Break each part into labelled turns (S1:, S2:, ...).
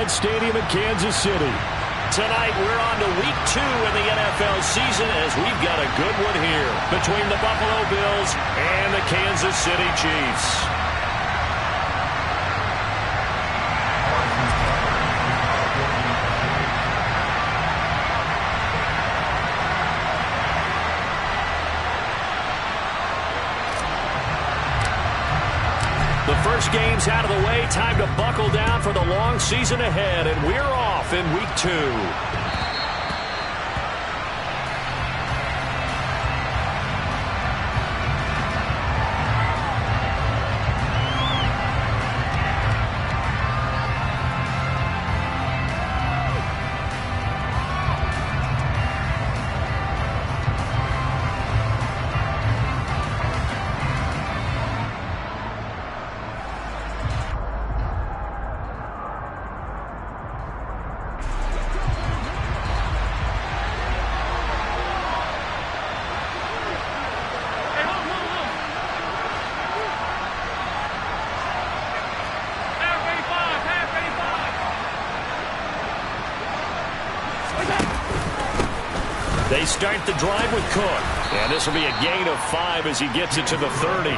S1: Arrowhead Stadium in Kansas City.
S2: Tonight, we're on to week 2 in the NFL season as we've got a good one here between the Buffalo Bills and the Kansas City Chiefs. The first game's out of the way. Time to buckle down for the long season ahead, and we're off in week 2. They start the drive with Cook. And this will be a gain of 5 as he gets it to the 30.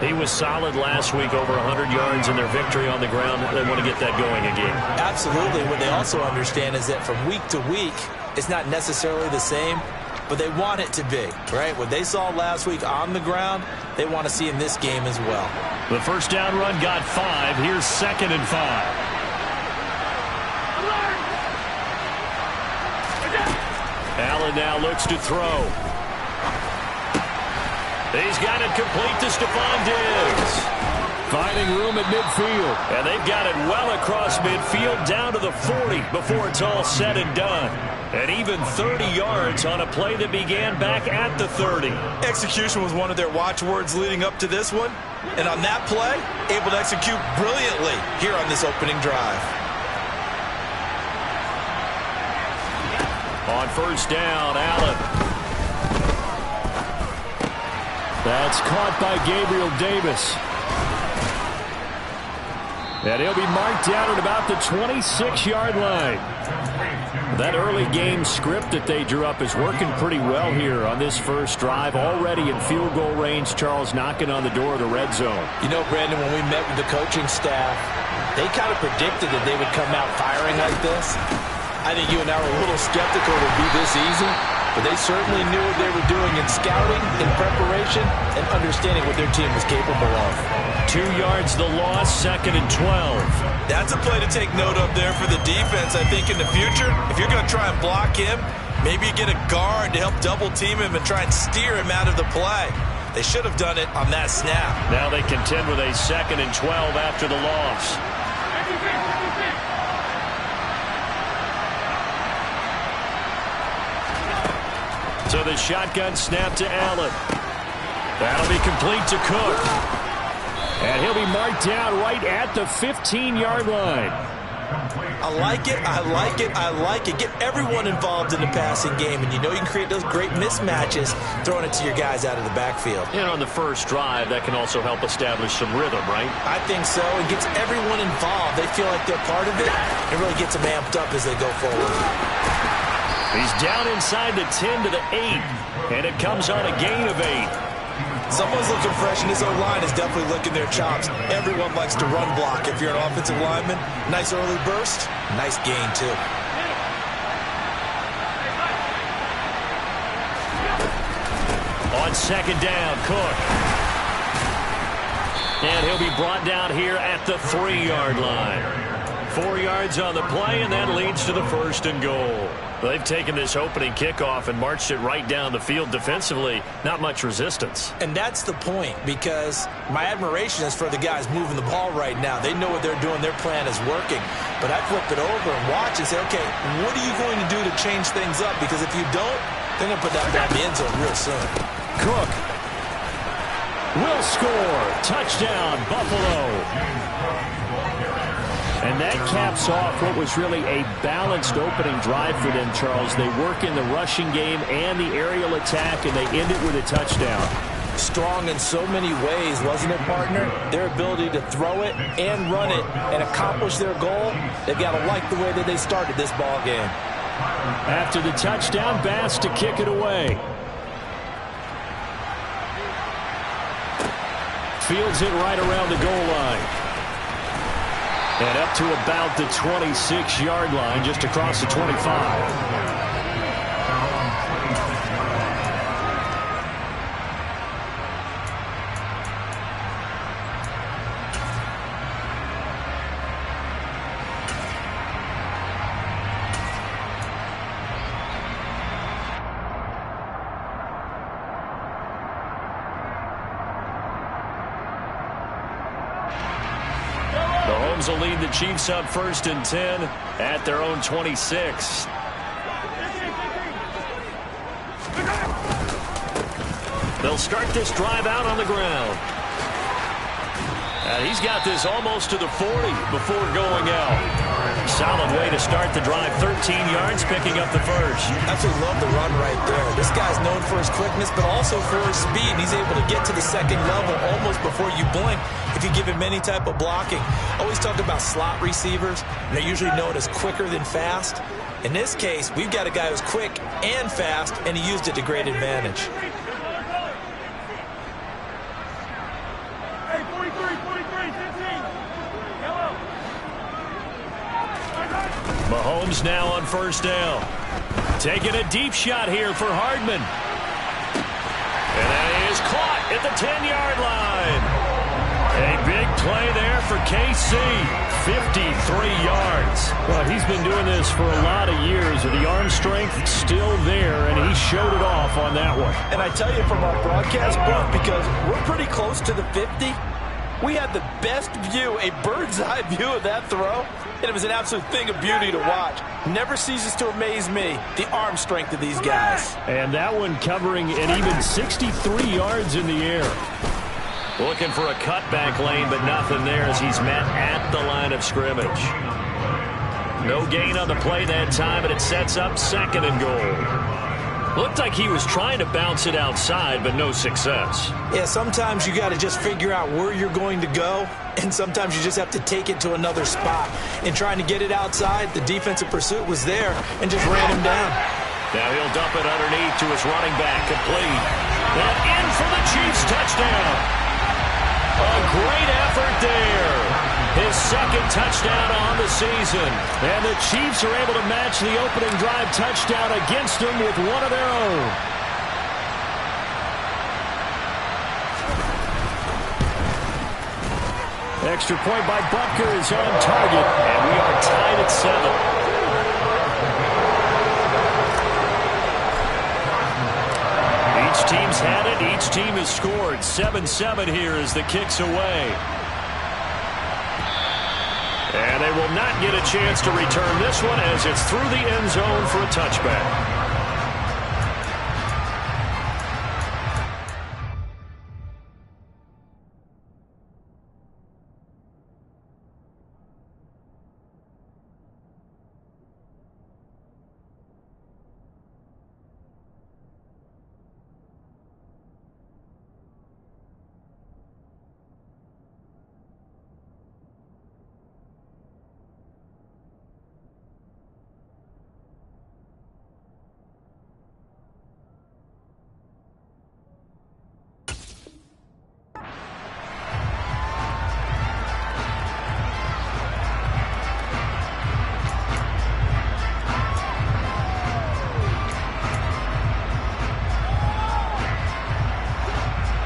S2: He was solid last week, over 100 yards in their victory on the ground. They want to get that going again.
S3: Absolutely. What they also understand is that from week to week, it's not necessarily the same, but they want it to be, right? What they saw last week on the ground, they want to see in this game as well.
S1: The first down run got 5. Here's 2nd and 5. Allen now looks to throw. He's got it complete to Stephon Diggs. Finding room at midfield. And they've got it well across midfield down to the 40 before it's all said and done. And even 30 yards on a play that began back at the 30.
S3: Execution was one of their watchwords leading up to this one. And on that play, able to execute brilliantly here on this opening drive.
S1: On first down, Allen. That's caught by Gabriel Davis. And he'll be marked down at about the 26-yard line. That early game script that they drew up is working pretty well here on this first drive. Already in field goal range, Charles knocking on the door of the red zone.
S3: You know, Brandon, when we met with the coaching staff, they kind of predicted that they would come out firing like this. I think you and I were a little skeptical it would be this easy, but they certainly knew what they were doing in scouting, in preparation, and understanding what their team was capable of.
S1: 2 yards the loss, 2nd and 12.
S3: That's a play to take note of there for the defense, I think, in the future. If you're going to try and block him, maybe you get a guard to help double team him and try and steer him out of the play. They should have done it on that snap.
S1: Now they contend with a 2nd and 12 after the loss. So the shotgun snap to Allen. That'll be complete to Cook. And he'll be marked down right at the 15-yard line.
S3: I like it, I like it, I like it. Get everyone involved in the passing game, and you know you can create those great mismatches throwing it to your guys out of the backfield.
S1: And on the first drive, that can also help establish some rhythm, right?
S3: I think so. It gets everyone involved. They feel like they're part of it. It really gets them amped up as they go forward.
S1: He's down inside the 10 to the 8, and it comes on a gain of 8.
S3: Someone's looking fresh, and this O-line is definitely licking their chops. Everyone likes to run block if you're an offensive lineman. Nice early burst, nice gain, too.
S1: On 2nd down, Cook. And he'll be brought down here at the 3-yard line. 4 yards on the play, and that leads to the 1st and goal. They've taken this opening kickoff and marched it right down the field defensively. Not much resistance.
S3: And that's the point, because my admiration is for the guys moving the ball right now. They know what they're doing. Their plan is working. But I flip it over and watch and say, okay, what are you going to do to change things up? Because if you don't, they're going to put that ball in the end zone real soon.
S1: Cook will score. Touchdown, Buffalo. And that caps off what was really a balanced opening drive for them, Charles. They work in the rushing game and the aerial attack, and they end it with a touchdown.
S3: strong in so many ways, wasn't it, partner? Their ability to throw it and run it and accomplish their goal, they've got to like the way that they started this ball game.
S2: After the touchdown, Bass to kick it away. Fields it right around the goal line. And up to about the 26-yard line, just across the 25. Mahomes will lead the Chiefs up 1st and 10 at their own 26. They'll start this drive out on the ground. And he's got this almost to the 40 before going out. Solid way to start the drive. 13 yards, picking up the first.
S3: Absolutely love the run right there. This guy's known for his quickness, but also for his speed. He's able to get to the second level almost before you blink if you give him any type of blocking. Always talk about slot receivers. They're usually known as quicker than fast. In this case, we've got a guy who's quick and fast, and he used it to great advantage.
S2: Mahomes now on 1st down. Taking a deep shot here for Hardman. And that is caught at the 10-yard line. A big play there for KC. 53 yards. Well, he's been doing this for a lot of years. With the arm strength still there, and he showed it off on that one.
S3: And I tell you from our broadcast booth, because we're pretty close to the 50, we had the best view, a bird's-eye view of that throw, and it was an absolute thing of beauty to watch. Never ceases to amaze me, the arm strength of these guys.
S2: And that one covering an even 63 yards in the air. Looking for a cutback lane, but nothing there as he's met at the line of scrimmage. No gain on the play that time, and it sets up 2nd and goal. Looked like he was trying to bounce it outside, but no success.
S3: Yeah, sometimes you got to just figure out where you're going to go, and sometimes you just have to take it to another spot. In trying to get it outside, the defensive pursuit was there and just ran him down.
S2: Now he'll dump it underneath to his running back, complete. And in for the Chiefs touchdown. A great effort there. His 2nd touchdown on the season. And the Chiefs are able to match the opening drive touchdown against them with one of their own. Extra point by Butker is on target. And we are tied at 7. Each team's had it. Each team has scored. 7-7 here as the kick's away. And they will not get a chance to return this one as it's through the end zone for a touchback.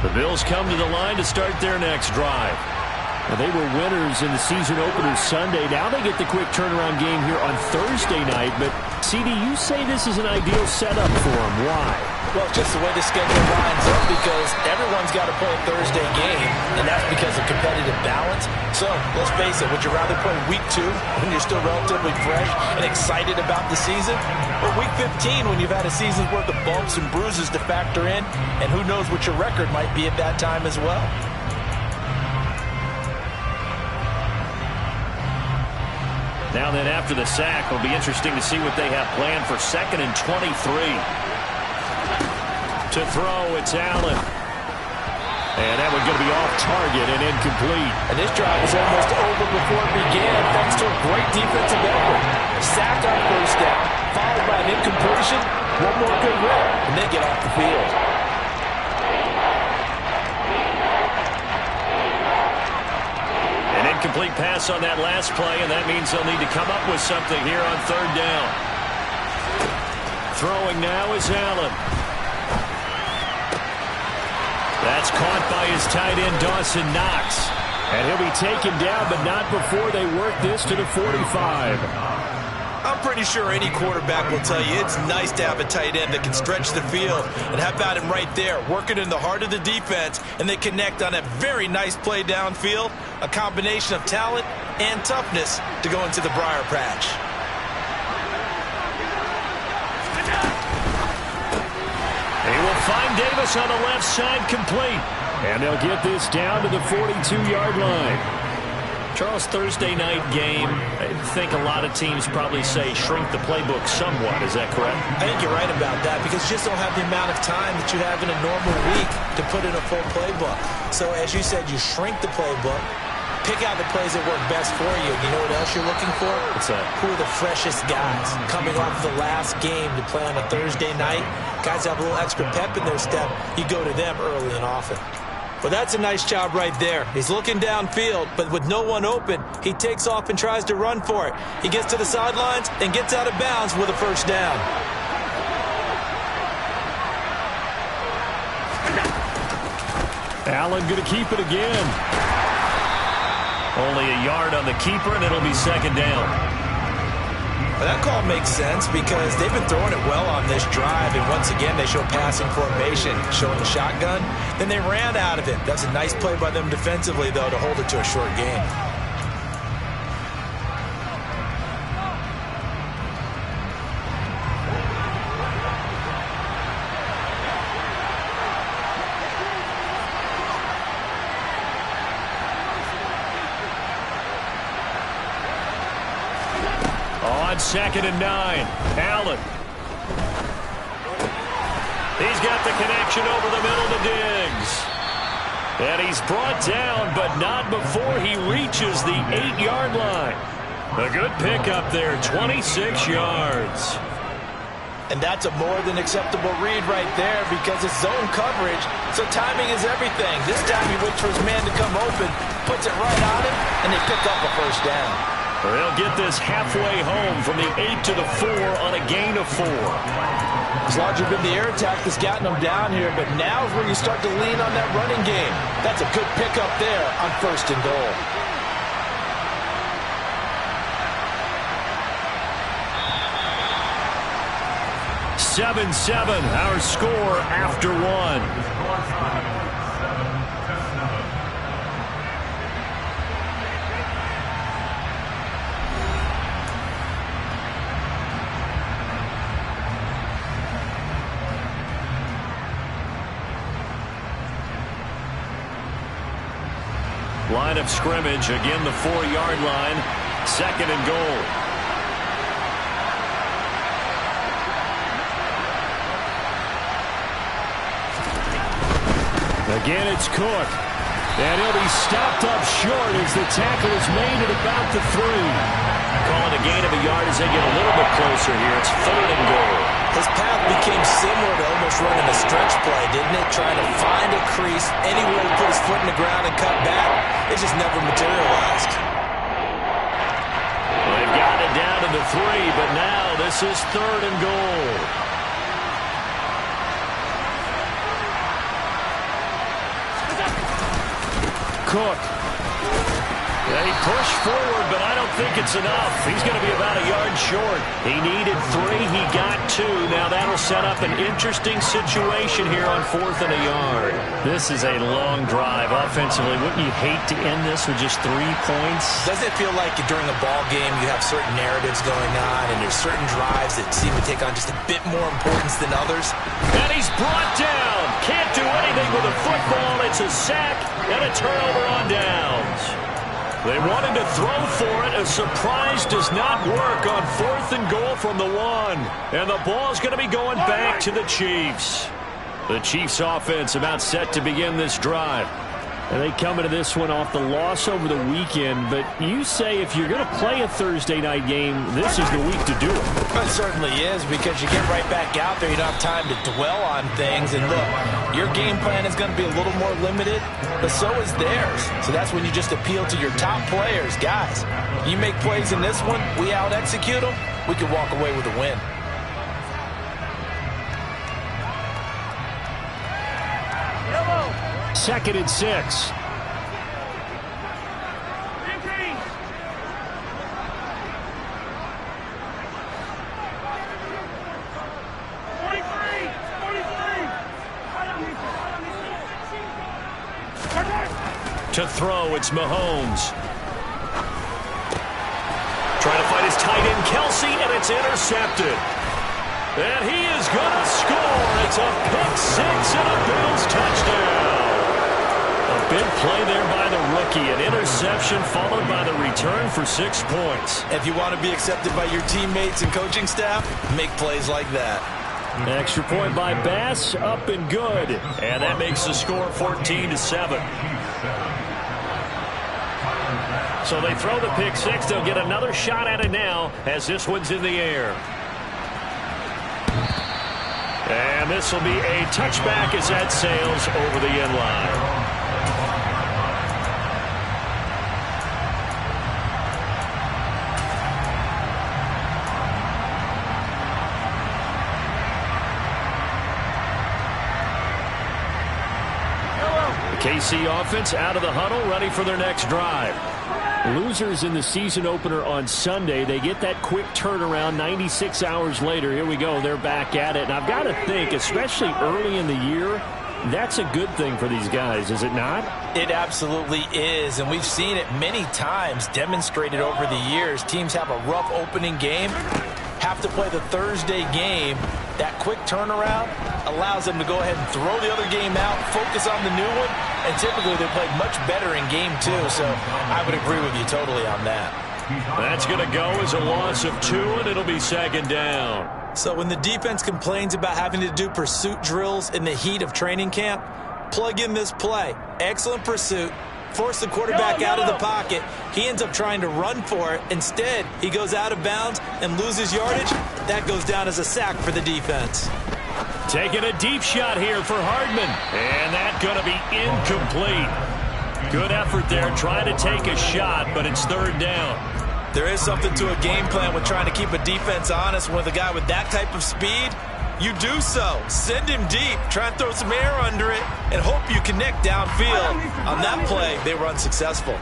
S2: The Bills come to the line to start their next drive. Well, they were winners in the season opener Sunday. Now they get the quick turnaround game here on Thursday night. But, CD, you say this is an ideal setup for them. Why?
S3: Well, just the way the schedule lines up, because everyone's got to play a Thursday game, and that's because of competitive balance. So, let's face it, would you rather play week 2 when you're still relatively fresh and excited about the season, or week 15 when you've had a season's worth of bumps and bruises to factor in, and who knows what your record might be at that time as well?
S2: Now then, after the sack, it'll be interesting to see what they have planned for 2nd and 23. To throw, it's Allen.
S1: And that one's going to be off target and incomplete.
S3: And this drive was almost over before it began, thanks to a great defensive effort. Sacked on first down, followed by an incompletion, one more good rip, and they get off the field.
S1: An incomplete pass on that last play, and that means they'll need to come up with something here on third down. Throwing now is Allen. That's caught by his tight end, Dawson Knox. And he'll be taken down, but not before they work this to the 45.
S3: I'm pretty sure any quarterback will tell you it's nice to have a tight end that can stretch the field. And how about him right there, working in the heart of the defense, and they connect on a very nice play downfield, a combination of talent and toughness to go into the briar patch.
S1: He will find Davis on the left side, complete. And they'll get this down to the 42-yard line.
S2: Charles, Thursday night game, I think a lot of teams probably say shrink the playbook somewhat. Is that correct?
S3: I think you're right about that because you just don't have the amount of time that you have in a normal week to put in a full playbook. So as you said, you shrink the playbook, pick out the plays that work best for you. You know what else you're looking for?
S2: What's that?
S3: Who are the freshest guys coming off the last game to play on a Thursday night? Guys have a little extra pep in their step. You go to them early and often. Well, that's a nice job right there. He's looking downfield, but with no one open, he takes off and tries to run for it. He gets to the sidelines and gets out of bounds with a first down.
S1: Allen going to keep it again.
S2: Only a yard on the keeper, and it'll be second down.
S3: Well, that call makes sense because they've been throwing it well on this drive, and once again they show passing formation, showing the shotgun. Then they ran out of it. That's a nice play by them defensively, though, to hold it to a short game.
S1: On 2nd and 9, Allen. He's got the connection over the middle to Diggs. And he's brought down, but not before he reaches the 8-yard line. A good pickup there, 26 yards.
S3: And that's a more than acceptable read right there because it's zone coverage, so timing is everything. This time he waits for his man to come open, puts it right on him, and they pick up a first down.
S1: They'll get this halfway home from the 8 to the 4 on a gain of 4.
S3: It's largely been the air attack that's gotten them down here, but now is where you start to lean on that running game. That's a good pickup there on 1st and goal.
S1: (7-7) our score after 1. Line of scrimmage, again the 4-yard line, 2nd and goal. Again, it's Cook. And he'll be stopped up short as the tackle is made at about the 3.
S2: Calling a gain of a yard as they get a little bit closer here. It's 3rd and goal.
S3: His path became similar to almost running a stretch play, didn't it? Trying to find a crease, anywhere to put his foot in the ground and cut back. It just never materialized.
S1: They've got it down to the 3, but now this is 3rd and goal. Cook. Yeah, he pushed forward, but I don't think it's enough. He's going to be about a yard short. He needed 3. He got 2. Now that'll set up an interesting situation here on 4th and a yard.
S2: This is a long drive offensively. Wouldn't you hate to end this with just 3 points?
S3: Doesn't it feel like during a ball game you have certain narratives going on and there's certain drives that seem to take on just a bit more importance than others?
S1: And he's brought down. Can't do anything with a football. It's a sack and a turnover on downs. They wanted to throw for it. A surprise does not work on 4th and goal from the 1. And the ball's going to be going back to the Chiefs. The Chiefs offense about set to begin this drive.
S2: And they come into this one off the loss over the weekend, but you say if you're going to play a Thursday night game, this is the week to do it.
S3: It certainly is, because you get right back out there. You don't have time to dwell on things. And look, your game plan is going to be a little more limited, but so is theirs. So that's when you just appeal to your top players. Guys, you make plays in this one, we out-execute them, we can walk away with a win.
S2: Second and 6.
S1: To throw, it's Mahomes. Trying to find his tight end, Kelsey, and it's intercepted. And he is going to score. It's a pick six and a Bills touchdown. A big play there by the rookie. An interception followed by the return for 6 points.
S3: If you want to be accepted by your teammates and coaching staff, make plays like that.
S2: Extra point by Bass, up and good.
S1: And that makes the score 14-7. So they throw the pick six. They'll get another shot at it now as this one's in the air. And this will be a touchback as that sails over the end line. KC offense out of the huddle, ready for their next drive.
S2: Losers in the season opener on Sunday. They get that quick turnaround 96 hours later. Here we go. They're back at it. And I've got to think, especially early in the year, that's a good thing for these guys, is it not?
S3: It absolutely is, and we've seen it many times demonstrated over the years. Teams have a rough opening game, have to play the Thursday game. That quick turnaround allows them to go ahead and throw the other game out, focus on the new one, and typically they play much better in game 2, so I would agree with you totally on that.
S1: That's going to go as a loss of 2, and it'll be second down.
S3: So when the defense complains about having to do pursuit drills in the heat of training camp, plug in this play. Excellent pursuit. Force the quarterback out of the pocket. He ends up trying to run for it. Instead, he goes out of bounds and loses yardage. That goes down as a sack for the defense.
S1: Taking a deep shot here for Hardman. And that's going to be incomplete. Good effort there, trying to take a shot, but it's third down.
S3: There is something to a game plan with trying to keep a defense honest. With a guy with that type of speed, you do so. Send him deep. Try and throw some air under it and hope you connect downfield. On that play, they were unsuccessful.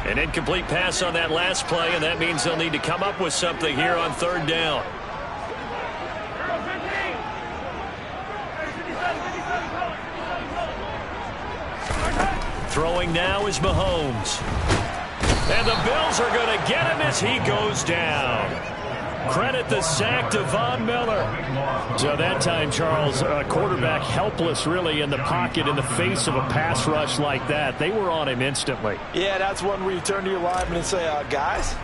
S1: An incomplete pass on that last play, and that means they'll need to come up with something here on third down. Throwing now is Mahomes. And the Bills are going to get him as he goes down. Credit the sack to Von Miller.
S2: So that time, Charles, quarterback helpless really in the pocket in the face of a pass rush like that. They were on him instantly.
S3: Yeah, that's one where you turn to your lineman and say, guys,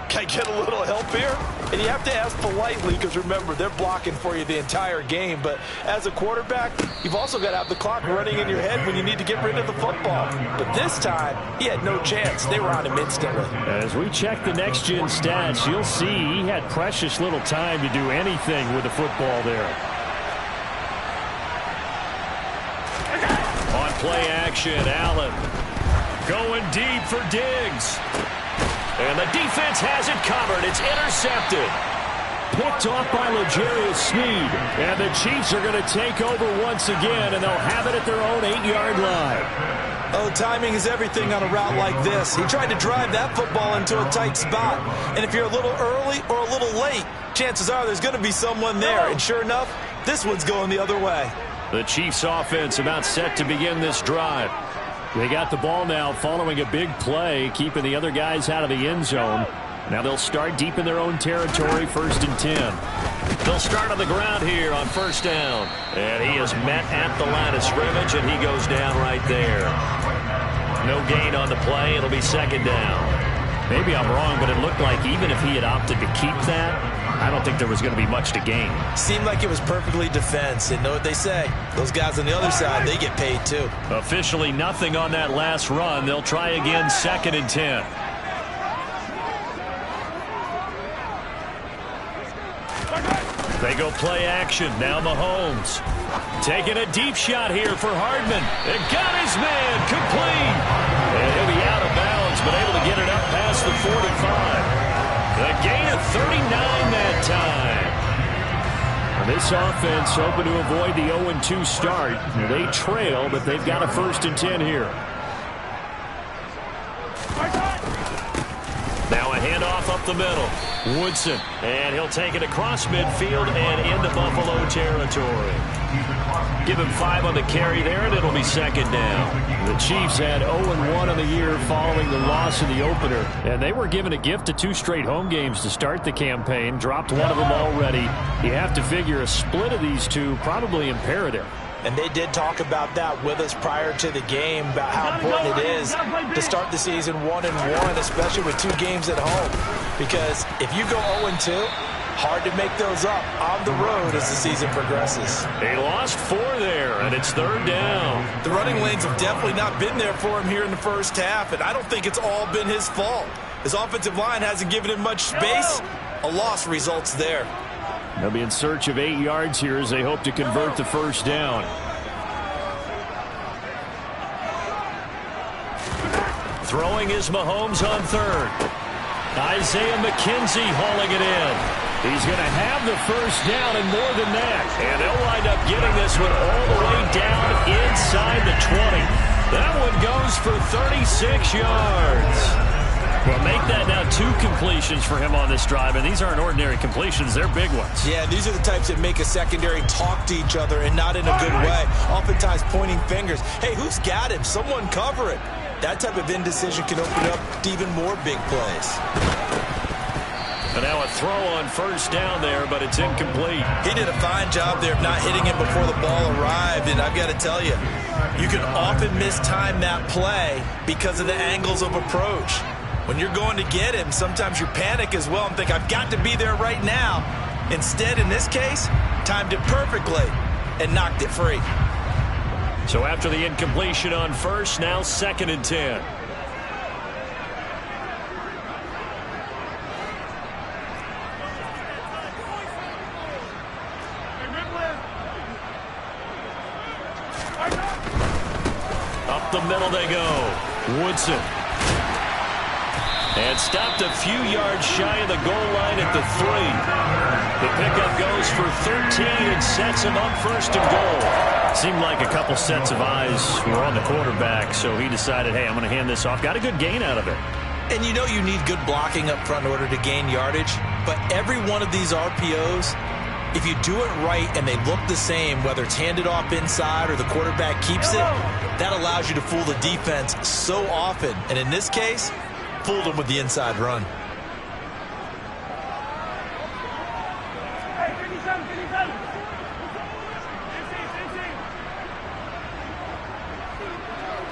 S3: can I get a little help here? And you have to ask politely because, remember, they're blocking for you the entire game. But as a quarterback, you've also got to have the clock running in your head when you need to get rid of the football. But this time, he had no chance. They were on him instantly.
S2: As we check the next-gen stats, you'll see he had precious little time to do anything with the football there.
S1: On play action, Allen going deep for Diggs. And the defense has it covered. It's intercepted.
S2: Picked off by L'Jarius Sneed. And the Chiefs are going to take over once again, and they'll have it at their own 8-yard line.
S3: Oh, timing is everything on a route like this. He tried to drive that football into a tight spot. And if you're a little early or a little late, chances are there's going to be someone there. And sure enough, this one's going the other way.
S1: The Chiefs offense about set to begin this drive.
S2: They got the ball now following a big play, keeping the other guys out of the end zone. Now they'll start deep in their own territory, 1st and 10.
S1: They'll start on the ground here on first down. And he is met at the line of scrimmage, and he goes down right there. No gain on the play. It'll be second down.
S2: Maybe I'm wrong, but it looked like even if he had opted to keep that, I don't think there was going to be much to gain.
S3: Seemed like it was perfectly defense. And know what they say? Those guys on the other side, they get paid too.
S2: Officially nothing on that last run. They'll try again, 2nd and 10. They go play action. Now Mahomes. Taking a deep shot here for Hardman. It got his man complete. And he'll be out of bounds, but able to get it up past the 45. A gain of 39 that time. This offense hoping to avoid the 0-2 start. They trail, but they've got a 1st and 10 here. Now a handoff up the middle. Woodson, and he'll take it across midfield and into Buffalo territory. Give him 5 on the carry there, and it'll be 2nd down. The Chiefs had 0-1 on the year following the loss in the opener, and they were given a gift of 2 straight home games to start the campaign. Dropped one of them already. You have to figure a split of these two probably imperative.
S3: And they did talk about that with us prior to the game, about how important it is to start the season 1-1, especially with 2 games at home. Because if you go 0-2, hard to make those up on the road as the season progresses.
S2: They lost 4 there, and it's 3rd down.
S3: The running lanes have definitely not been there for him here in the first half, and I don't think it's all been his fault. His offensive line hasn't given him much space. A loss results there.
S2: They'll be in search of 8 yards here as they hope to convert the 1st down. Throwing is Mahomes on 3rd. Isaiah McKenzie hauling it in. He's going to have the 1st down and more than that. And they'll wind up getting this one all the way down inside the 20. That one goes for 36 yards. Well, make that now 2 completions for him on this drive, and these aren't ordinary completions. They're big ones.
S3: Yeah, these are the types that make a secondary talk to each other and not in a good way. Oftentimes pointing fingers. Hey, who's got him? Someone cover it. That type of indecision can open up to even more big plays.
S2: And now a throw on 1st down there, but it's incomplete.
S3: He did a fine job there of not hitting him before the ball arrived, and I've got to tell you, you can often mistime that play because of the angles of approach. When you're going to get him, sometimes you panic as well and think, I've got to be there right now. Instead, in this case, timed it perfectly and knocked it free.
S2: So after the incompletion on 1st, now 2nd and 10. Up the middle they go. Woodson. And stopped a few yards shy of the goal line at the 3. The pickup goes for 13 and sets him up 1st and goal. Seemed like a couple sets of eyes were on the quarterback, so he decided, hey, I'm going to hand this off. Got a good gain out of it.
S3: And you know you need good blocking up front in order to gain yardage, but every one of these RPOs, if you do it right and they look the same, whether it's handed off inside or the quarterback keeps it, that allows you to fool the defense so often. And in this case, fooled him with the inside run.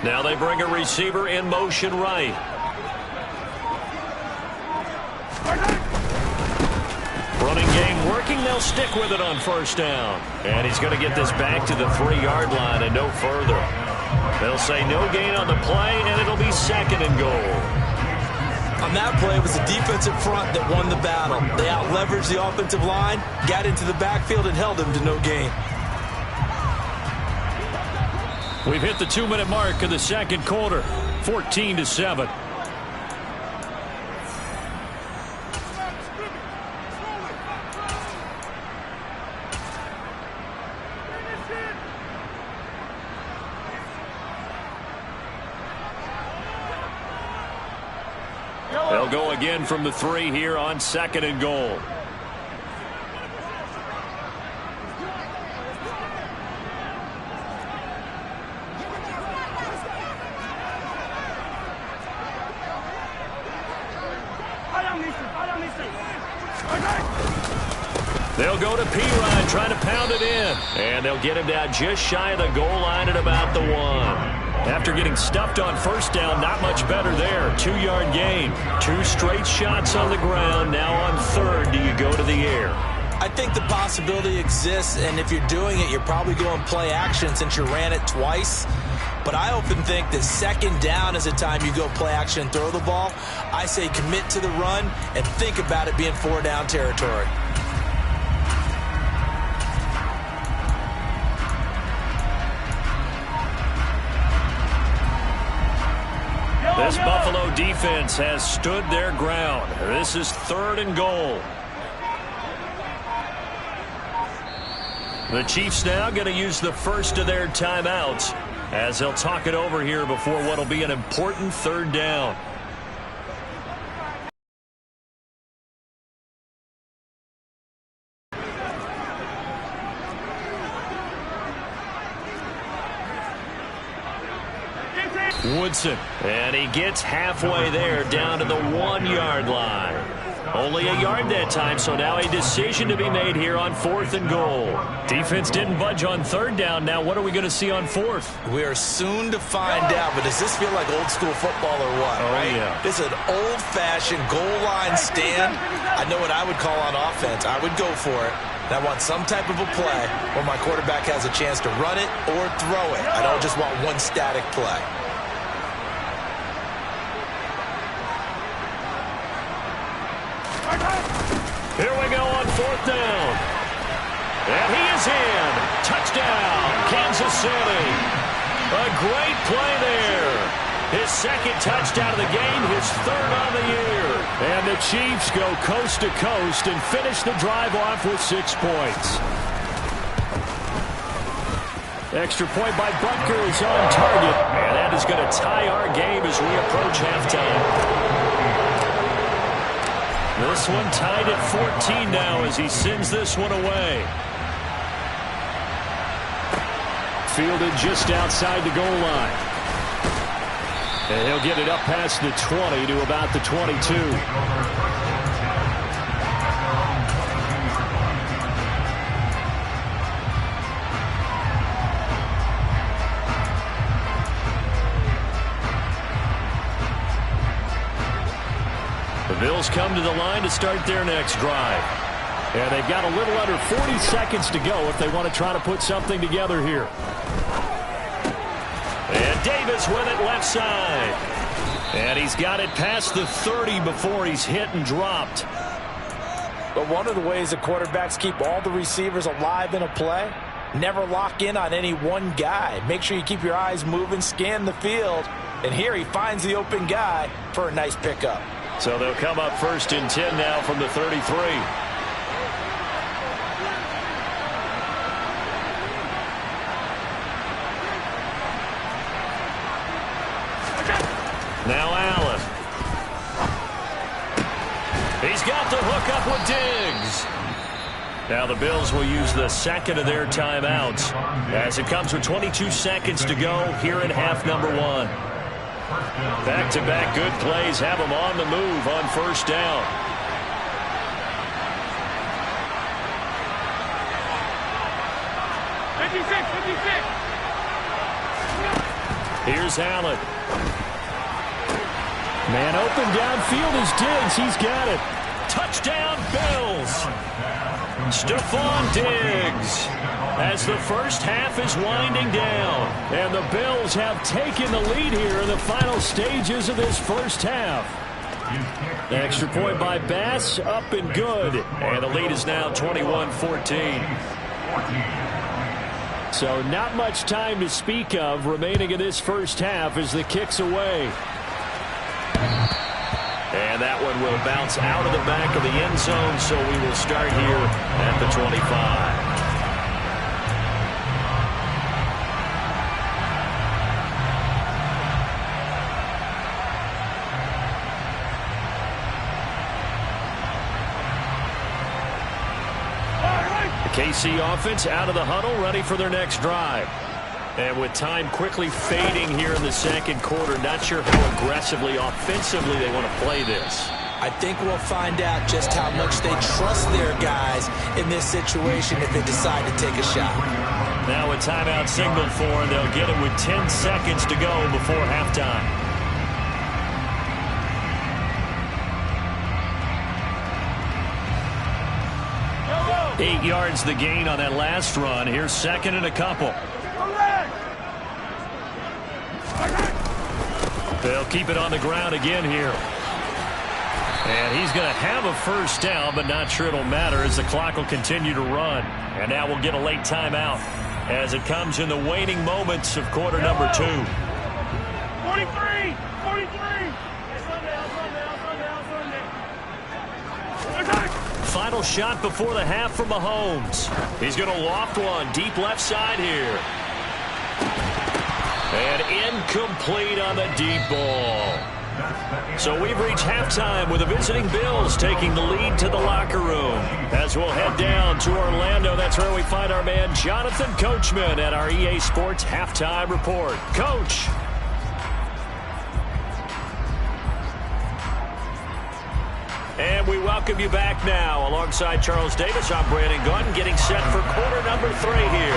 S2: Now they bring a receiver in motion right. Running game working. They'll stick with it on 1st down. And he's going to get this back to the 3-yard line and no further. They'll say no gain on the play, and it'll be 2nd and goal.
S3: On that play, it was the defensive front that won the battle. They out-leveraged the offensive line, got into the backfield, and held him to no gain.
S2: We've hit the 2-minute mark of the 2nd quarter, 14-7. They'll go again from the 3 here on 2nd and goal. They'll go to P-Ryan, trying to pound it in. And they'll get him down just shy of the goal line at about the 1.
S1: After getting stuffed on first down, not much better there. 2-yard gain. 2 straight shots on the ground. Now on third, do you go to the air?
S3: I think the possibility exists, and if you're doing it, you're probably going play action since you ran it twice. But I often think that second down is the time you go play action and throw the ball. I say commit to the run and think about it being 4-down territory.
S1: This Buffalo defense has stood their ground. This is 3rd and goal. The Chiefs now going to use the first of their timeouts as they'll talk it over here before what will be an important 3rd down. Woodson, and he gets halfway there down to the 1-yard line. Only a yard that time, so now a decision to be made here on 4th and goal. Defense didn't budge on 3rd down. Now what are we going to see on 4th?
S3: We are soon to find out, but does this feel like old school football or what?
S1: Oh,
S3: right?
S1: Yeah.
S3: This is an old-fashioned goal line stand. I know what I would call on offense. I would go for it. And I want some type of a play where my quarterback has a chance to run it or throw it. I don't just want one static play.
S1: Here we go on 4th down. And he is in. Touchdown, Kansas City. A great play there. His 2nd touchdown of the game, his 3rd on the year. And the Chiefs go coast to coast and finish the drive off with 6 points. Extra point by Butker is on target. And that is going to tie our game as we approach halftime. This one tied at 14 now as he sends this one away. Fielded just outside the goal line. And he'll get it up past the 20 to about the 22. The Bills come to the line to start their next drive. And they've got a little under 40 seconds to go if they want to try to put something together here. And Davis with it left side. And he's got it past the 30 before he's hit and dropped.
S3: But one of the ways the quarterbacks keep all the receivers alive in a play, never lock in on any one guy. Make sure you keep your eyes moving, scan the field. And here he finds the open guy for a nice pickup.
S1: So they'll come up 1st and 10 now from the 33. Now Allen. He's got the hook up with Diggs. Now the Bills will use the 2nd of their timeouts as it comes with 22 seconds to go here in half number 1. Back-to-back good plays have them on the move on 1st down. Here's Allen. Man open downfield is Diggs. He's got it. Touchdown, Bills. Stephon Diggs. As the first half is winding down. And the Bills have taken the lead here in the final stages of this first half. Extra point by Bass, up and good. And the lead is now 21-14. So not much time to speak of remaining in this first half as the kick's away. And that one will bounce out of the back of the end zone, so we will start here at the 25. The KC offense out of the huddle, ready for their next drive. And with time quickly fading here in the second quarter, not sure how aggressively, offensively they want to play this.
S3: I think we'll find out just how much they trust their guys in this situation if they decide to take a shot.
S1: Now a timeout signaled for, and they'll get it with 10 seconds to go before halftime. Go! 8 yards the gain on that last run. Here's second and a couple. They'll keep it on the ground again here. And he's going to have a first down, but not sure it'll matter as the clock will continue to run. And now we'll get a late timeout as it comes in the waning moments of quarter number 2.
S2: 43! Final shot before the half from Mahomes. He's going to loft one deep left side here. And incomplete on the deep ball. So we've reached halftime with the visiting Bills taking the lead to the locker room. As we'll head down to Orlando, that's where we find our man Jonathan Coachman at our EA Sports Halftime Report. Coach. And we welcome you back now. Alongside Charles Davis, I'm Brandon Gunn, getting set for quarter number 3 here.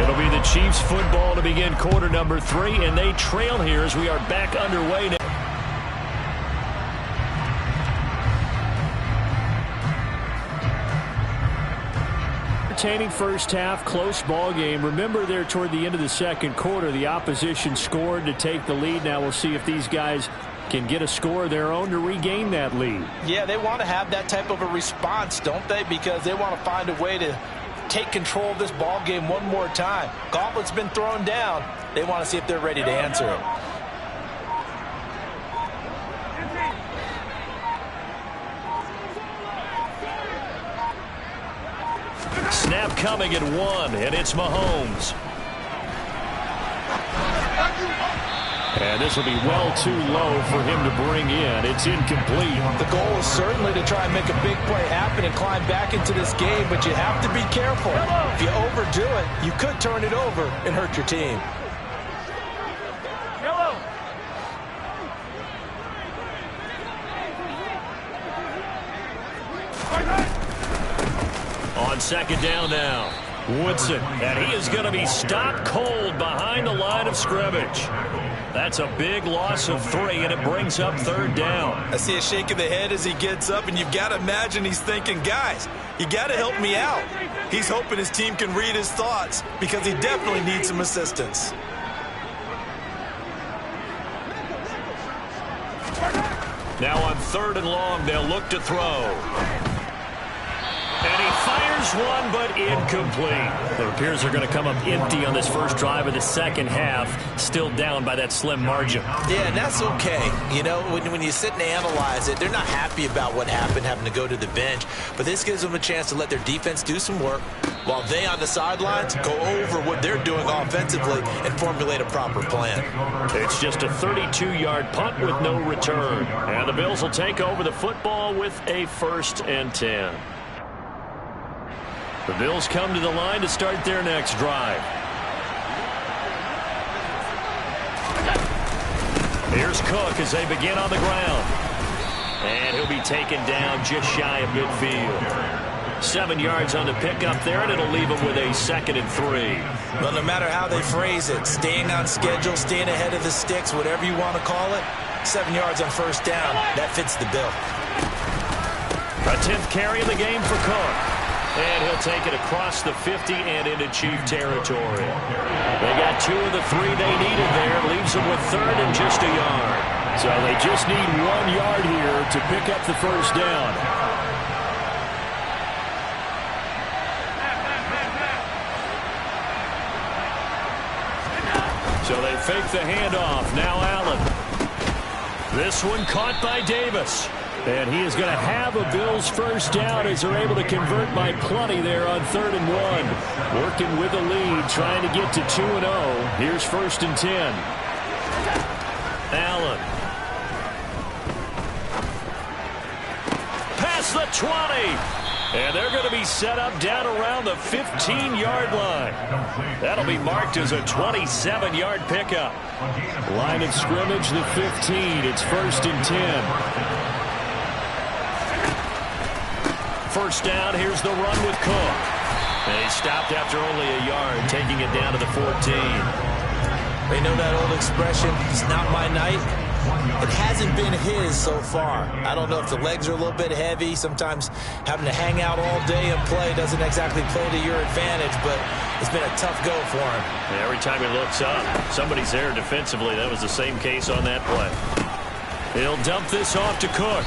S2: It'll be the Chiefs football to begin quarter number 3, and they trail here as we are back underway now. Entertaining first half, close ball game. Remember there toward the end of the second quarter, the opposition scored to take the lead. Now we'll see if these guys can get a score of their own to regain that lead. Yeah, they want to have that type of a response, don't they? Because they want to find a way to take control of this ball game one more time. Gauntlet's been thrown down. They want to see if they're ready to answer it. Snap coming at 1, and it's Mahomes. And this will be well too low for him to bring in. It's incomplete. The goal is certainly to try and make a big play happen and climb back into this game, but you have to be careful. If you overdo it, you could turn it over and hurt your team. On second down now, Woodson, and he is going to be stopped cold behind the line of scrimmage. That's a big loss of 3, and it brings up third down.
S3: I see a shake of the head as he gets up, and you've got to imagine he's thinking, guys, you got to help me out. He's hoping his team can read his thoughts because he definitely needs some assistance.
S2: Now on third and long, they'll look to throw. And he fires one, but incomplete. It appears they're going to come up empty on this first drive of the second half, still down by that slim margin.
S3: Yeah, and that's okay. You know, when you sit and analyze it, they're not happy about what happened, having to go to the bench. But this gives them a chance to let their defense do some work while they on the sidelines go over what they're doing offensively and formulate a proper plan.
S2: It's just a 32-yard punt with no return. And the Bills will take over the football with a 1st and 10. The Bills come to the line to start their next drive. Here's Cook as they begin on the ground. And he'll be taken down just shy of midfield. 7 yards on the pickup there, and it'll leave him with a 2nd and 3.
S3: Well, no matter how they phrase it, staying on schedule, staying ahead of the sticks, whatever you want to call it, 7 yards on first down, that fits the bill.
S2: A 10th carry in the game for Cook. And he'll take it across the 50 and into Chief territory. They got 2 of the 3 they needed there. Leaves them with 3rd and just a yard. So they just need 1 yard here to pick up the first down. So they fake the handoff. Now Allen. This one caught by Davis. And he is going to have a Bills first down as they're able to convert by plenty there on 3rd and 1. Working with a lead, trying to get to 2-0. Here's 1st and 10. Allen. Past the 20. And they're going to be set up down around the 15-yard line. That'll be marked as a 27-yard pickup. Line of scrimmage, the 15. It's 1st and 10. First down, here's the run with Cook.
S1: And he stopped after only a yard, taking it down to the 14.
S3: They know that old expression, it's not my night. It hasn't been his so far. I don't know if the legs are a little bit heavy. Sometimes having to hang out all day and play doesn't exactly play to your advantage, but it's been a tough go for him.
S1: And every time he looks up, somebody's there defensively. That was the same case on that play. He'll dump this off to Cook.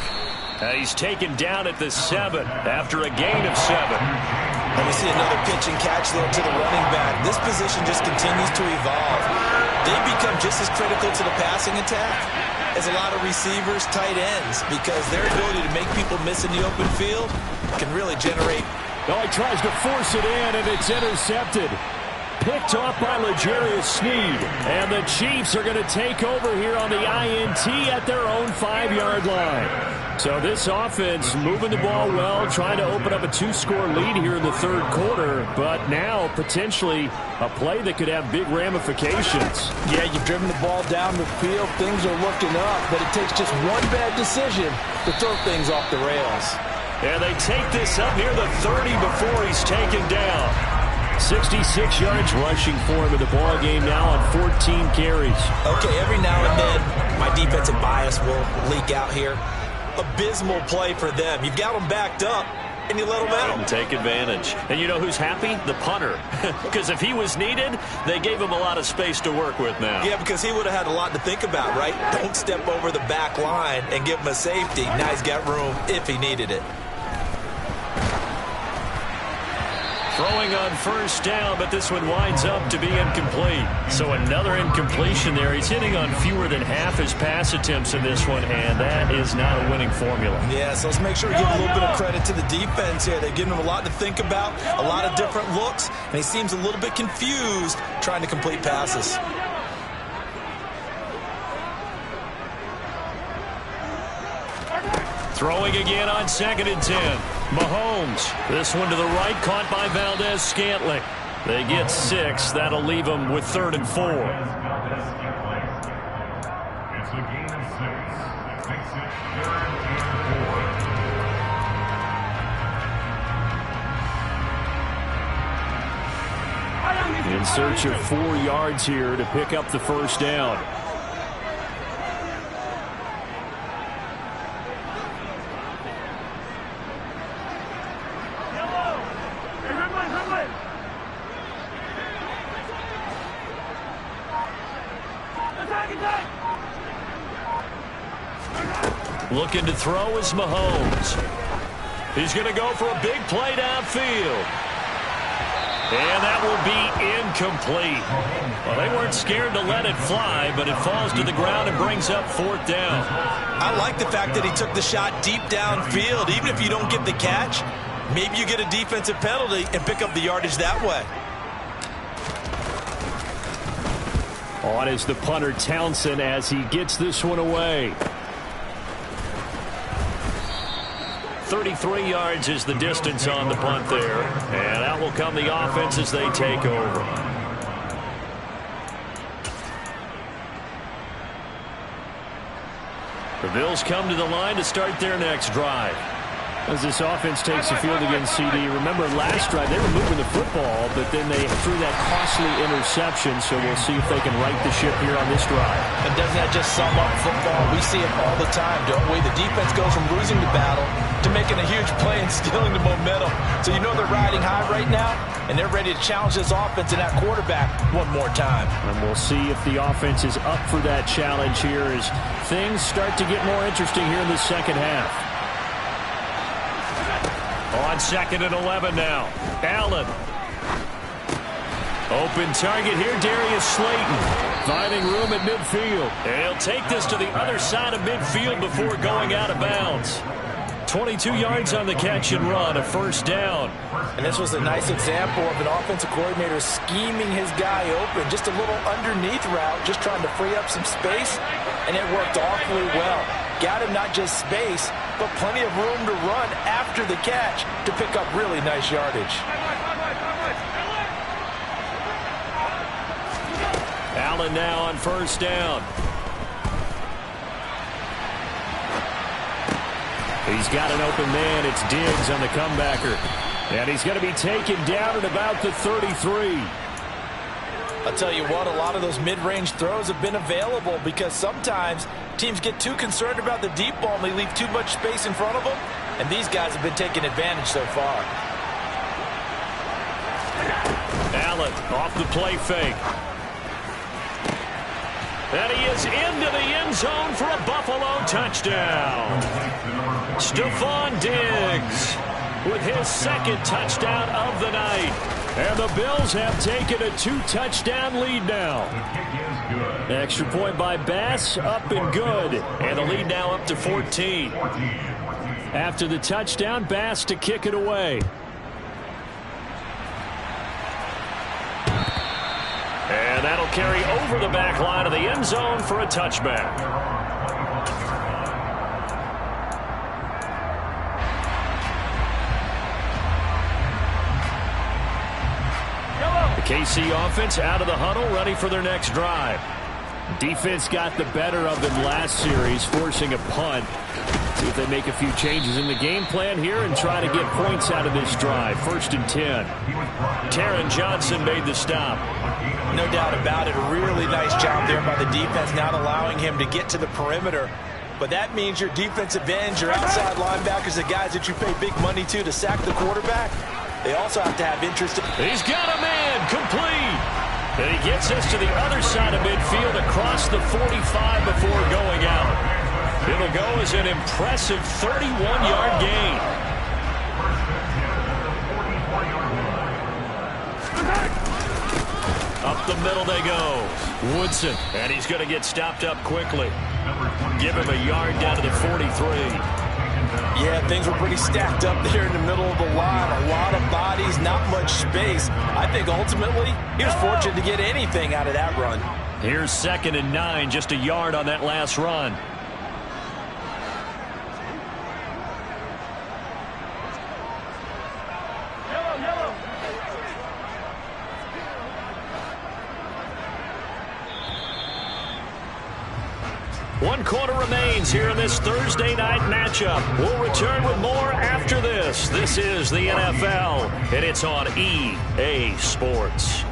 S1: He's taken down at the 7 after a gain of 7.
S3: And we see another pitch and catch there to the running back. This position just continues to evolve. They become just as critical to the passing attack as a lot of receivers, tight ends, because their ability to make people miss in the open field can really generate.
S2: Oh, he tries to force it in, and it's intercepted. Picked off by L'Jarius Sneed. And the Chiefs are going to take over here on the INT at their own 5-yard line. So this offense moving the ball well, trying to open up a 2-score lead here in the third quarter, but now potentially a play that could have big ramifications.
S3: Yeah, you've driven the ball down the field. Things are looking up, but it takes just one bad decision to throw things off the rails.
S1: And they take this up near the 30 before he's taken down.
S2: 66 yards rushing for him in the ball game now on 14 carries.
S3: Okay, every now and then my defensive bias will leak out here. Abysmal play for them. You've got them backed up, and you let them out.
S1: And take advantage. And you know who's happy? The punter. Because if he was needed, they gave him a lot of space to work with now.
S3: Yeah, because he would have had a lot to think about, right? Don't step over the back line and give him a safety. Now he's got room if he needed it.
S1: Throwing on first down, but this one winds up to be incomplete. So another incompletion there. He's hitting on fewer than half his pass attempts in this one, and that is not a winning formula.
S3: Yeah, so let's make sure we give a little bit of credit to the defense here. They've given him a lot to think about, a lot of different looks, and he seems a little bit confused trying to complete passes.
S1: Throwing again on 2nd and 10. Mahomes. This one to the right, caught by Valdez-Scantling. They get 6. That'll leave them with 3rd and 4.
S4: It's a gain of 6.
S2: In search of 4 yards here to pick up the first down.
S1: Looking to throw is Mahomes. He's going to go for a big play downfield. And that will be incomplete. Well, they weren't scared to let it fly, but it falls to the ground and brings up 4th down.
S3: I like the fact that he took the shot deep downfield. Even if you don't get the catch, maybe you get a defensive penalty and pick up the yardage that way.
S2: On is the punter Townsend as he gets this one away.
S1: 33 yards is the distance on the punt there. And out will come the offense as they take over. The Bills come to the line to start their next drive.
S2: As this offense takes the field against CD, remember last drive they were moving the football, but then they threw that costly interception, so we'll see if they can right the ship here on this drive.
S3: And doesn't that just sum up football? We see it all the time, don't we? The defense goes from losing the battle to making a huge play and stealing the momentum. So you know they're riding high right now, and they're ready to challenge this offense and that quarterback one more time.
S2: And we'll see if the offense is up for that challenge here as things start to get more interesting here in the second half.
S1: On 2nd and 11 now. Allen. Open target here, Darius Slayton. Finding room at midfield. And he'll take this to the other side of midfield before going out of bounds. 22 yards on the catch and run, a 1st down.
S3: And this was a nice example of an offensive coordinator scheming his guy open. Just a little underneath route, just trying to free up some space, and it worked awfully well. Got him not just space, but plenty of room to run after the catch to pick up really nice yardage.
S1: Allen now on 1st down.
S2: He's got an open man. It's Diggs on the comebacker.
S1: And he's going to be taken down at about the 33.
S3: I'll tell you what, a lot of those mid-range throws have been available because sometimes teams get too concerned about the deep ball and they leave too much space in front of them, and these guys have been taking advantage so far.
S1: Allen off the play fake. And he is into the end zone for a Buffalo touchdown. Stephon Diggs with his second touchdown of the night. And the Bills have taken a 2-touchdown lead now. Extra point by Bass, up and good. And the lead now up to 14. After the touchdown, Bass to kick it away. And that'll carry over the back line of the end zone for a touchback. The KC offense out of the huddle, ready for their next drive. Defense got the better of them last series, forcing a punt. See if they make a few changes in the game plan here and try to get points out of this drive. 1st and 10. Taron Johnson made the stop.
S3: No doubt about it. A really nice job there by the defense, not allowing him to get to the perimeter. But that means your defensive ends, your outside linebackers, the guys that you pay big money to sack the quarterback, they also have to have interest.
S1: He's got a man complete. And he gets us to the other side of midfield across the 45 before going out. It'll go as an impressive 31-yard gain. Up the middle they go. Woodson. And he's going to get stopped up quickly. Give him a yard down to the 43.
S3: Yeah, things were pretty stacked up there in the middle of the line. A lot of bodies, not much space. I think ultimately he was fortunate to get anything out of that run.
S1: Here's 2nd and 9, just a yard on that last run. One quarter remains here in this Thursday night matchup. We'll return with more after this. This is the NFL, and it's on EA Sports.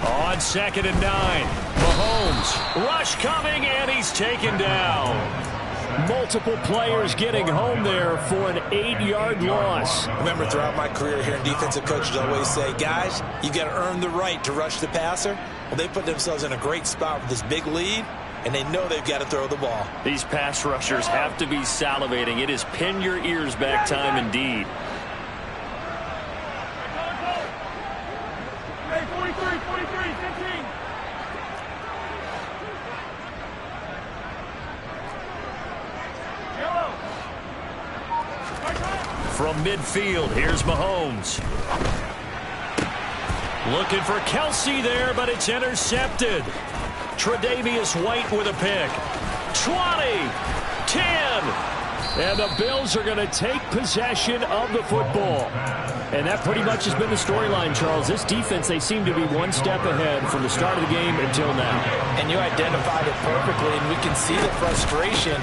S1: On 2nd and 9, Mahomes, rush coming, and he's taken down. Multiple players getting home there for an 8-yard loss.
S3: Remember, throughout my career here in defensive coaches always say, guys, you got to earn the right to rush the passer. Well, they put themselves in a great spot with this big lead, and they know they've got to throw the ball.
S1: These pass rushers have to be salivating. It is pin your ears back time indeed. From midfield, here's Mahomes. Looking for Kelsey there, but it's intercepted. Tre'Davious White with a pick. 20, 10. And the Bills are going to take possession of the football. And that pretty much has been the storyline, Charles. This defense, they seem to be one step ahead from the start of the game until now.
S3: And you identified it perfectly, and we can see the frustration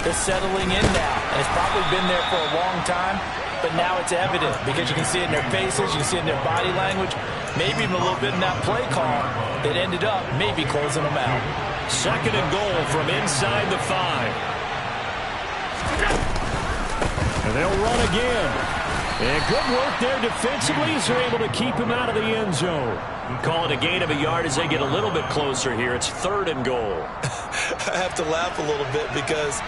S3: that's settling in now. And it's probably been there for a long time, but now it's evident because you can see it in their faces, you can see it in their body language, maybe even a little bit in that play call that ended up maybe closing them out.
S1: 2nd and goal from inside the 5. And they'll run again. And good work there defensively as they're able to keep him out of the end zone. Call it a gain of a yard as they get a little bit closer here. It's 3rd and goal.
S3: I have to laugh a little bit because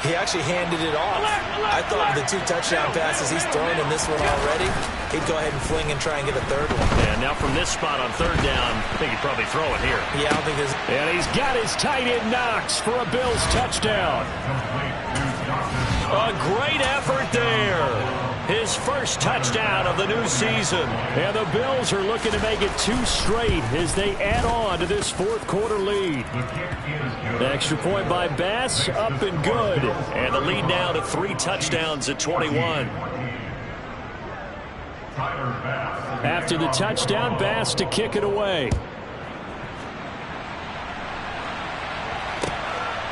S3: he actually handed it off. I thought with the 2 touchdown passes he's thrown in this one already, he'd go ahead and fling and try and get a 3rd one.
S1: And now from this spot on 3rd down, I think he'd probably throw it here.
S3: Yeah, I don't think there's...
S1: And he's got his tight end Knox for a Bills touchdown. A great effort there. His first touchdown of the new season. And the Bills are looking to make it 2 straight as they add on to this fourth quarter lead. The extra point by Bass, up and good. And the lead now to 3 touchdowns at 21. After the touchdown, Bass to kick it away.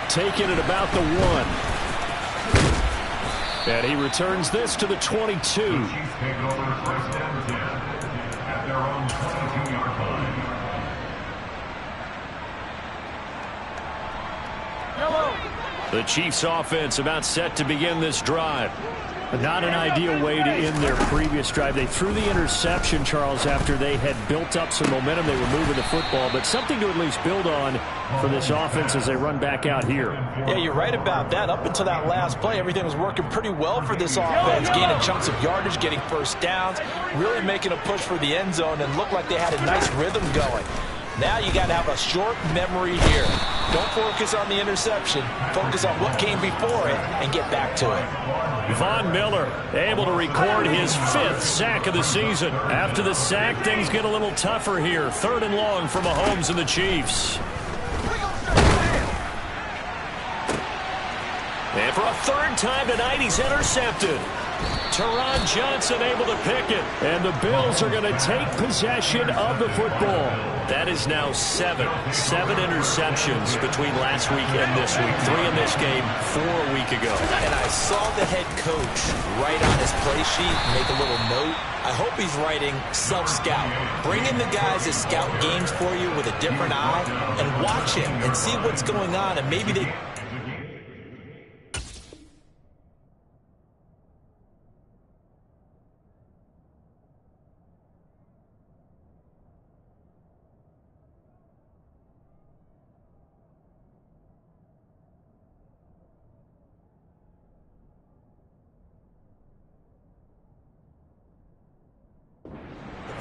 S1: Taking it about the 1. And he returns this to the 22.
S4: The Chiefs take over first down 10 at their own 22-yard line.
S1: The Chiefs offense about set to begin this drive. Not an ideal way to end their previous drive. They threw the interception, Charles, after they had built up some momentum. They were moving the football, but something to at least build on for this offense as they run back out here.
S3: Yeah, you're right about that. Up until that last play, everything was working pretty well for this offense, gaining chunks of yardage, getting first downs, really making a push for the end zone, and looked like they had a nice rhythm going. Now you got to have a short memory here. Don't focus on the interception. Focus on what came before it and get back to it.
S1: Von Miller able to record his 5th sack of the season. After the sack, things get a little tougher here. 3rd and long for Mahomes and the Chiefs. And for a 3rd time tonight, he's intercepted. Teron Johnson able to pick it. And the Bills are going to take possession of the football. That is now 7 interceptions between last week and this week. 3 in this game, 4 a week ago.
S3: And I saw the head coach write on his play sheet, make a little note. I hope he's writing self-scout. Bring in the guys that scout games for you with a different eye and watch him and see what's going on, and maybe they...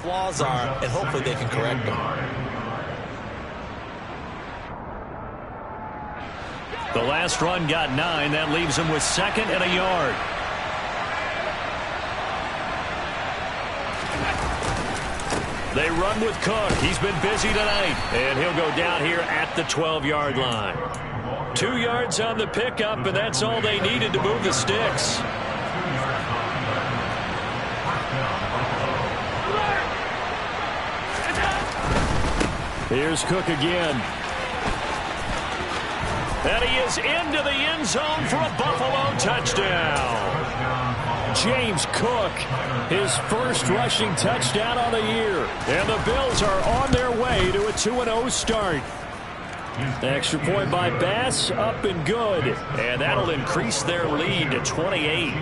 S3: flaws are, and hopefully they can correct them.
S1: The last run got 9. That leaves him with 2nd and a yard. They run with Cook. He's been busy tonight. And he'll go down here at the 12-yard line. 2 yards on the pickup, and that's all they needed to move the sticks. Here's Cook again. And he is into the end zone for a Buffalo touchdown. James Cook, his first rushing touchdown on the year. And the Bills are on their way to a 2-0 start. The extra point by Bass, up and good. And that'll increase their lead to 28.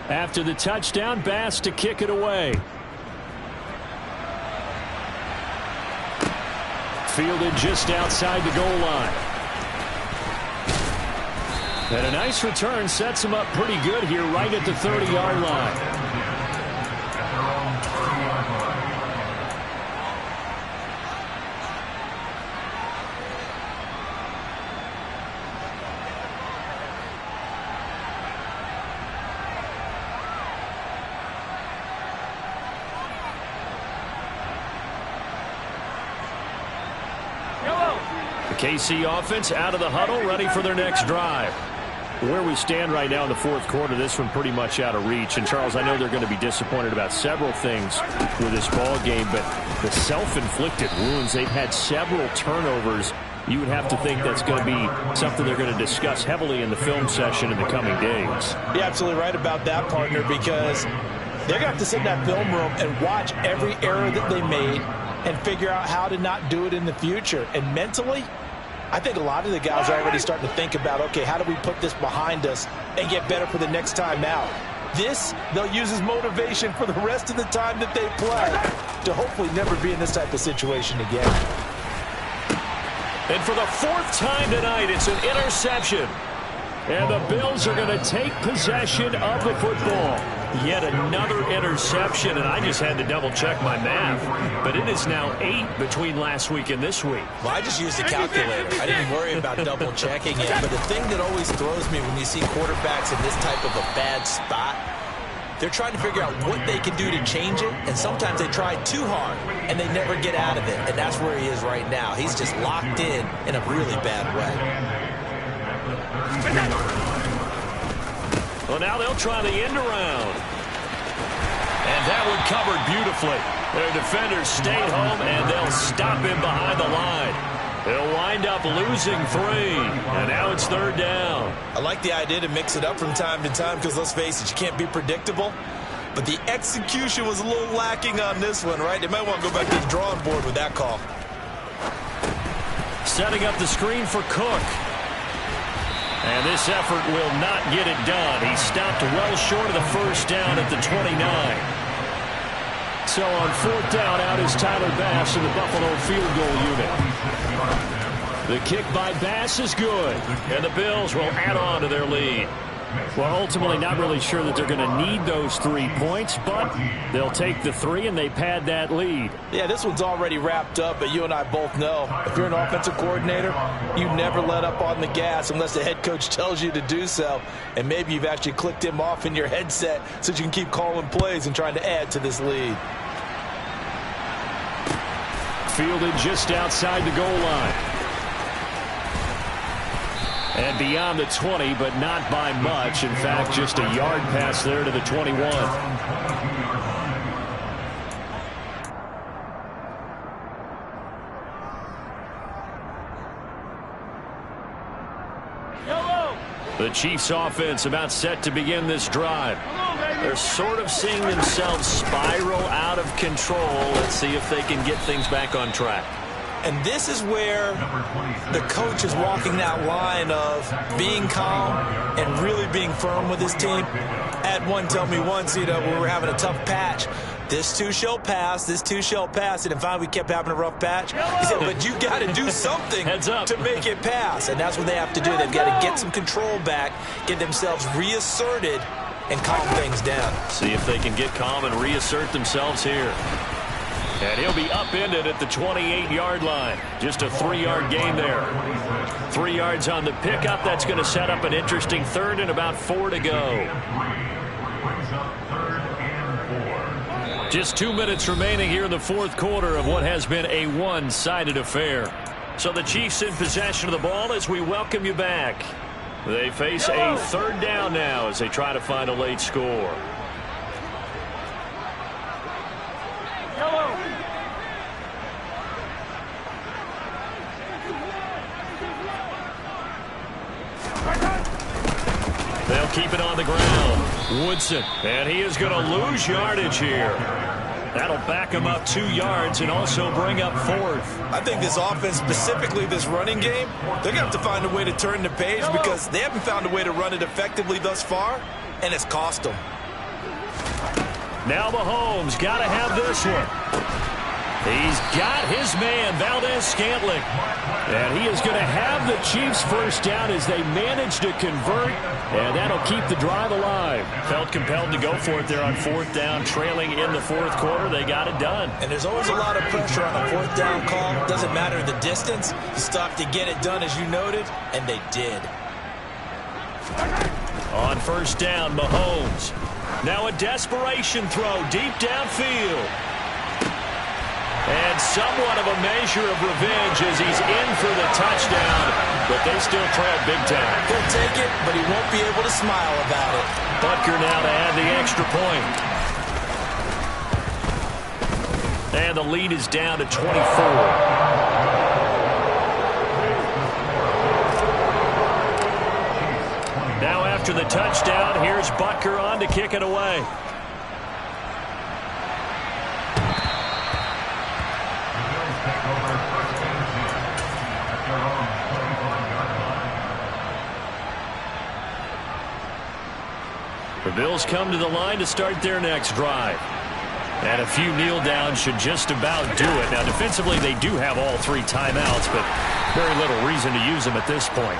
S1: After the touchdown, Bass to kick it away. Fielded just outside the goal line. And a nice return sets him up pretty good here right at the 30-yard line. KC offense out of the huddle, ready for their next drive. Where we stand right now in the fourth quarter, this one pretty much out of reach. And, Charles, I know they're going to be disappointed about several things with this ball game, but the self-inflicted wounds, they've had several turnovers. You would have to think that's going to be something they're going to discuss heavily in the film session in the coming days.
S3: You're absolutely right about that, partner, because they're going to have to sit in that film room and watch every error that they made and figure out how to not do it in the future. And mentally, I think a lot of the guys are already starting to think about, okay, how do we put this behind us and get better for the next time out? This, they'll use as motivation for the rest of the time that they play to hopefully never be in this type of situation again.
S1: And for the 4th time tonight, it's an interception. And the Bills are going to take possession of the football. Yet another interception, and I just had to double-check my math. But it is now 8 between last week and this week.
S3: Well, I just used a calculator. I didn't worry about double-checking it. But the thing that always throws me when you see quarterbacks in this type of a bad spot, they're trying to figure out what they can do to change it, and sometimes they try too hard, and they never get out of it. And that's where he is right now. He's just locked in a really bad way.
S1: Well, now they'll try the end around. And that one covered beautifully. Their defenders stayed home, and they'll stop him behind the line. They'll wind up losing 3. And now it's 3rd down.
S3: I like the idea to mix it up from time to time because, let's face it, you can't be predictable. But the execution was a little lacking on this one, right? They might want to go back to the drawing board with that call.
S1: Setting up the screen for Cook. And this effort will not get it done. He stopped well short of the first down at the 29. So on 4th down, out is Tyler Bass in the Buffalo field goal unit. The kick by Bass is good. And the Bills will add on to their lead. Well, ultimately not really sure that they're going to need those 3 points, but they'll take the 3 and they pad that lead.
S3: Yeah, this one's already wrapped up, but you and I both know if you're an offensive coordinator, you never let up on the gas unless the head coach tells you to do so. And maybe you've actually clicked him off in your headset so you can keep calling plays and trying to add to this lead.
S1: Fielded just outside the goal line. And beyond the 20, but not by much. In fact, just a yard pass there to the 21. The Chiefs offense about set to begin this drive. They're sort of seeing themselves spiral out of control. Let's see if they can get things back on track.
S3: And this is where the coach is walking that line of being calm and really being firm with his team. I had one tell me once, when we were having a tough patch, this too shall pass, this too shall pass. And finally we kept having a rough patch. He said, but you got to do something to make it pass. And that's what they have to do. They've got to get some control back, get themselves reasserted, and calm things down.
S1: See if they can get calm and reassert themselves here. And he'll be upended at the 28-yard line. Just a 3-yard gain there. 3 yards on the pickup. That's going to set up an interesting 3rd and about 4 to go. Just 2 minutes remaining here in the 4th quarter of what has been a one-sided affair. So the Chiefs in possession of the ball as we welcome you back. They face a 3rd down now as they try to find a late score. They'll keep it on the ground. Woodson, and he is going to lose yardage here. That'll back him up 2 yards and also bring up 4th.
S3: I think this offense, specifically this running game, they're going to have to find a way to turn the page because they haven't found a way to run it effectively thus far, and it's cost them.
S1: Now Mahomes got to have this one. He's got his man, Valdez-Scantling. And he is going to have the Chiefs first down as they manage to convert. And that'll keep the drive alive. Felt compelled to go for it there on 4th down, trailing in the 4th quarter. They got it done.
S3: And there's always a lot of pressure on a 4th down call. Doesn't matter the distance. You still have to get it done, as you noted, and they did.
S1: On 1st down, Mahomes. Now a desperation throw deep downfield. And somewhat of a measure of revenge as he's in for the touchdown, but they still trail big time.
S3: He'll take it, but he won't be able to smile about it.
S1: Butker now to add the extra point. And the lead is down to 24. Now after the touchdown, here's Butker on to kick it away. The Bills come to the line to start their next drive.
S2: And a few kneel downs should just about do it. Now, defensively, they do have all 3 timeouts, but very little reason to use them at this point.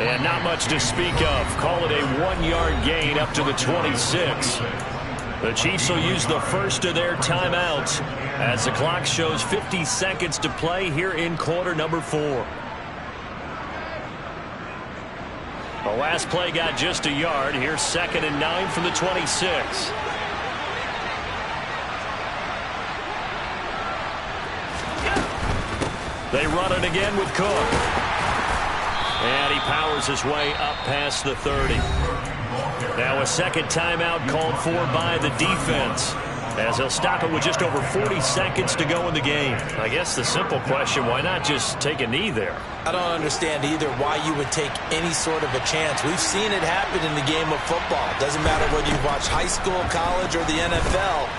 S2: And not much to speak of. Call it a 1-yard gain up to the 26. The Chiefs will use the first of their timeouts as the clock shows 50 seconds to play here in quarter number 4. The last play got just a yard. Here's 2nd and 9 from the 26. They run it again with Cook. And he powers his way up past the 30. Now a second timeout called for by the defense, as they'll stop it with just over 40 seconds to go in the game. I guess the simple question, why not just take a knee there?
S3: I don't understand either why you would take any sort of a chance. We've seen it happen in the game of football. Doesn't matter whether you watch high school, college, or the NFL.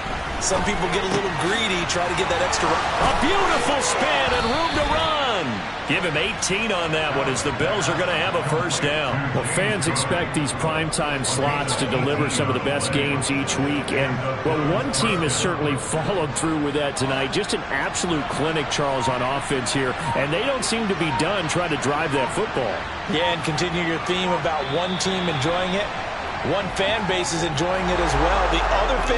S3: Some people get a little greedy, try to get that extra run.
S2: A beautiful spin and room to run. Give him 18 on that one as the Bills are going to have a first down.
S1: Well, fans expect these primetime slots to deliver some of the best games each week. And, well, one team has certainly followed through with that tonight. Just an absolute clinic, Charles, on offense here. And they don't seem to be done trying to drive that football.
S3: Yeah, and continue your theme about one team enjoying it. One fan base is enjoying it as well. The other fan